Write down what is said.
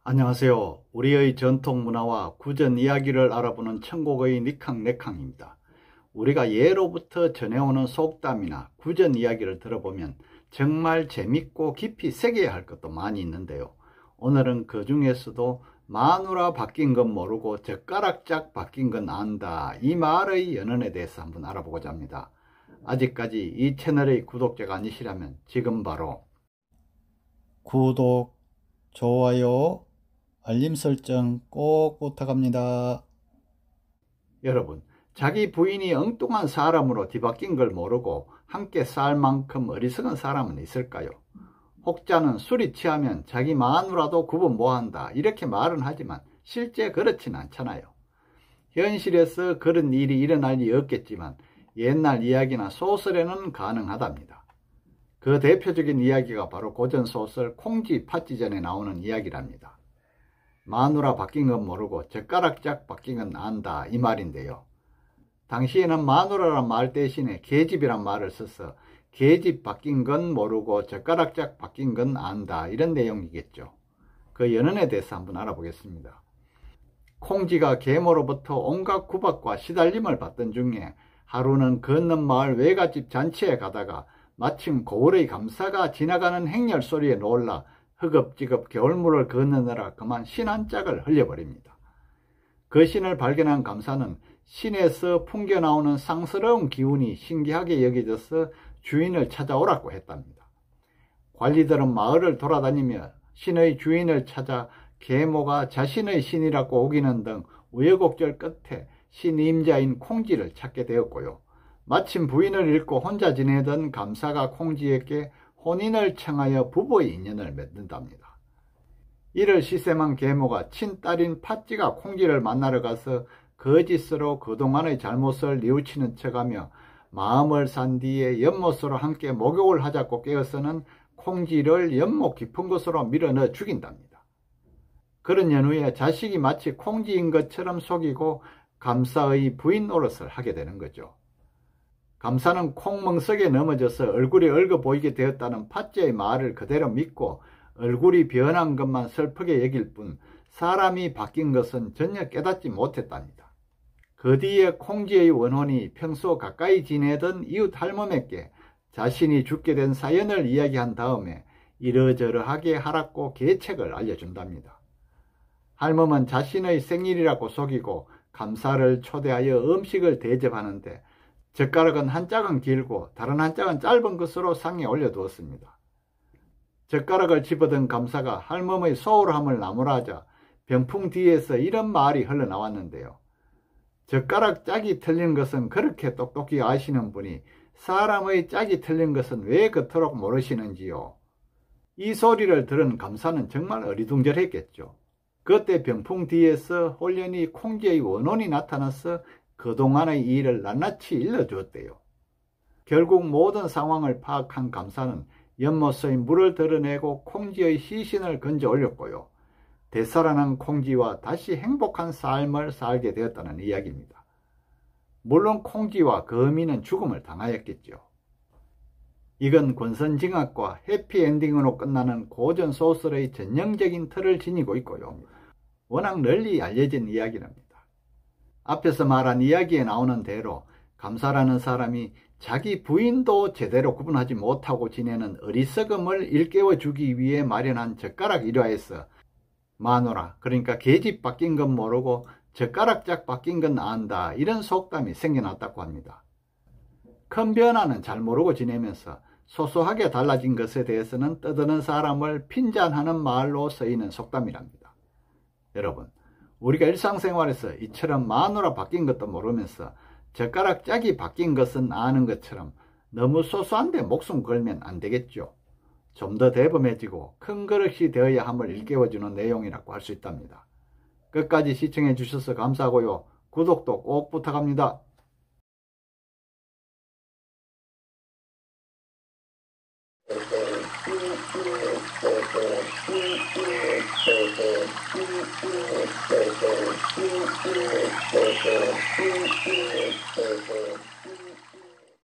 안녕하세요. 우리의 전통 문화와 구전 이야기를 알아보는 천국의 니캉네캉입니다. 우리가 예로부터 전해오는 속담이나 구전 이야기를 들어보면 정말 재밌고 깊이 새겨야 할 것도 많이 있는데요. 오늘은 그 중에서도 마누라 바뀐 건 모르고 젓가락 짝 바뀐 건 안다, 이 말의 연원에 대해서 한번 알아보고자 합니다. 아직까지 이 채널의 구독자가 아니시라면 지금 바로 구독, 좋아요, 알림 설정 꼭 부탁합니다. 여러분, 자기 부인이 엉뚱한 사람으로 뒤바뀐 걸 모르고 함께 살 만큼 어리석은 사람은 있을까요? 혹자는 술이 취하면 자기 마누라도 구분 못한다, 이렇게 말은 하지만 실제 그렇진 않잖아요. 현실에서 그런 일이 일어날 리 없겠지만 옛날 이야기나 소설에는 가능하답니다. 그 대표적인 이야기가 바로 고전소설 콩쥐 팥쥐전에 나오는 이야기랍니다. 마누라 바뀐 건 모르고 젓가락 짝 바뀐 건 안다, 이 말인데요. 당시에는 마누라란 말 대신에 계집이란 말을 써서 계집 바뀐 건 모르고 젓가락 짝 바뀐 건 안다, 이런 내용이겠죠. 그 연원에 대해서 한번 알아보겠습니다. 콩쥐가 계모로부터 온갖 구박과 시달림을 받던 중에 하루는 건넌 마을 외갓집 잔치에 가다가 마침 고을의 감사가 지나가는 행렬 소리에 놀라 허겁지겁 겨울물을 건너느라 그만 신 한 짝을 흘려버립니다. 그 신을 발견한 감사는 신에서 풍겨나오는 상스러운 기운이 신기하게 여겨져서 주인을 찾아오라고 했답니다. 관리들은 마을을 돌아다니며 신의 주인을 찾아 계모가 자신의 신이라고 우기는 등 우여곡절 끝에 신 임자인 콩쥐를 찾게 되었고요. 마침 부인을 잃고 혼자 지내던 감사가 콩쥐에게 혼인을 청하여 부부의 인연을 맺는답니다. 이를 시샘한 계모가 친딸인 팥쥐가 콩쥐를 만나러 가서 거짓으로 그동안의 잘못을 뉘우치는 척하며 마음을 산 뒤에 연못으로 함께 목욕을 하자고 깨어서는 콩쥐를 연못 깊은 곳으로 밀어넣어 죽인답니다. 그런 연후에 자식이 마치 콩쥐인 것처럼 속이고 감사의 부인 노릇을 하게 되는 거죠. 감사는 콩멍석에 넘어져서 얼굴이 얼거 보이게 되었다는 팥쥐의 말을 그대로 믿고 얼굴이 변한 것만 슬프게 여길 뿐 사람이 바뀐 것은 전혀 깨닫지 못했답니다. 그 뒤에 콩쥐의 원혼이 평소 가까이 지내던 이웃 할멈에게 자신이 죽게 된 사연을 이야기한 다음에 이러저러하게 하라고 계책을 알려준답니다. 할멈은 자신의 생일이라고 속이고 감사를 초대하여 음식을 대접하는데 젓가락은 한 짝은 길고 다른 한 짝은 짧은 것으로 상에 올려두었습니다. 젓가락을 집어든 감사가 할멈의 소홀함을 나무라하자 병풍 뒤에서 이런 말이 흘러나왔는데요. 젓가락 짝이 틀린 것은 그렇게 똑똑히 아시는 분이 사람의 짝이 틀린 것은 왜 그토록 모르시는지요? 이 소리를 들은 감사는 정말 어리둥절했겠죠. 그때 병풍 뒤에서 홀연히 콩쥐의 원혼이 나타나서 그동안의 일을 낱낱이 일러주었대요. 결국 모든 상황을 파악한 감사는 연못의 물을 드러내고 콩쥐의 시신을 건져 올렸고요. 되살아난 콩쥐와 다시 행복한 삶을 살게 되었다는 이야기입니다. 물론 콩쥐와 거미는 죽음을 당하였겠죠. 이건 권선징악과 해피엔딩으로 끝나는 고전소설의 전형적인 틀을 지니고 있고요. 워낙 널리 알려진 이야기랍니다. 앞에서 말한 이야기에 나오는 대로 감사라는 사람이 자기 부인도 제대로 구분하지 못하고 지내는 어리석음을 일깨워주기 위해 마련한 젓가락 일화에서 마누라, 그러니까 계집 바뀐 건 모르고 젓가락 짝 바뀐 건 안다, 이런 속담이 생겨났다고 합니다. 큰 변화는 잘 모르고 지내면서 소소하게 달라진 것에 대해서는 떠드는 사람을 핀잔하는 말로 쓰이는 속담이랍니다. 여러분, 우리가 일상생활에서 이처럼 마누라 바뀐 것도 모르면서 젓가락 짝이 바뀐 것은 아는 것처럼 너무 소소한데 목숨 걸면 안 되겠죠. 좀 더 대범해지고 큰 그릇이 되어야 함을 일깨워주는 내용이라고 할 수 있답니다. 끝까지 시청해 주셔서 감사하고요. 구독도 꼭 부탁합니다.